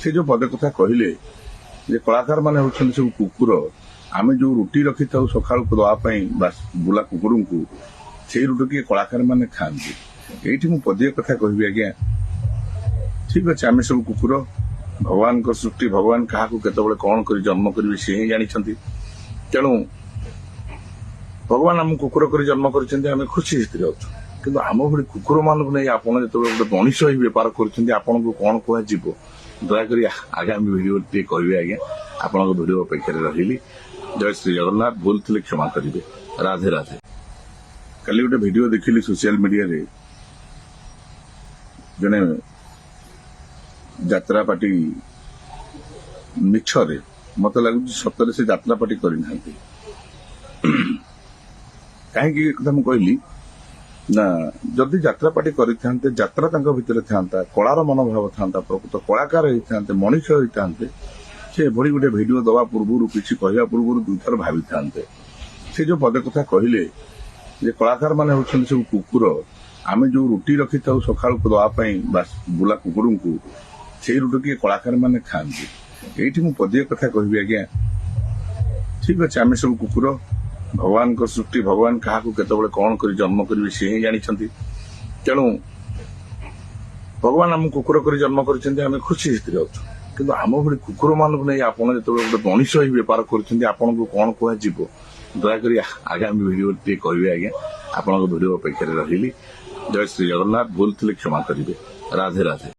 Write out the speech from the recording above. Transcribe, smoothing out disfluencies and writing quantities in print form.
से जो पदे कथा कहले जे कलाकार माने होछन सब कुकुर आमे जो रुटी रखी था सकाल को दवाई बुला कुकुर को से रुटी के कलाकार माने खाती ये पदे कथा कहबी आज्ञा ठीक अच्छे आम सब कुकुर भगवान को सृष्टि भगवान क्या केतबे कौन कर जन्म करेंगे सी ही जानी तेणु भगवान आम कुकुर कर जन्म कर खुशी अच्छु कि आम भाई कुकुर मानक नहीं आप जो गोटे मनीष ही बेपार कर कौन कह दयाकोरी आगामी भिडियो टे कहे आज्ञा आपण भिडियो अपेक्षा रही जय श्री जगन्नाथ भूल थे क्षमा करेंगे राधे राधे कल गोटे भिडियो देखिली सोशल मीडिया रे जने यात्रा पार्टी मिछरे मत लगुच सतरे से यात्रा पार्टी करना कहीं कहली ना जदि यात्रा पार्टी करते यात्रा भितर था कलार मनोभाव था प्रकृत कलाकार होते मनीष होते से भली गोटे भिडियो दवा पूर्व किसी कहवा पूर्व दुईथर भावी था से जो पदे कथा कहले जे कलाकार माने होछन सब कुकुर आमे जो रुटी रखी था सकाल को दवाई बुला कुकुर को से रुटी के कलाकार माने खाती ये पदे कथा कहबी आज्ञा ठीक अच्छे आम सब कुकुर भगवान को सृष्टि भगवान क्या केतबे कौन कर जन्म करेंगे सी ही जानी तेणु भगवान आम कुकुर कर जन्म कर खुशी अच्छु कि आम भाई कुकुर मानक नहीं आप जो गोटे मनीष ही बेपार कर कौन कह दयाकोरी आगामी भिडियो टे कहे आज्ञा आपण भिडियो अपेक्षा रही जय श्री जगन्नाथ भूल थे क्षमा करेंगे राधे राधे।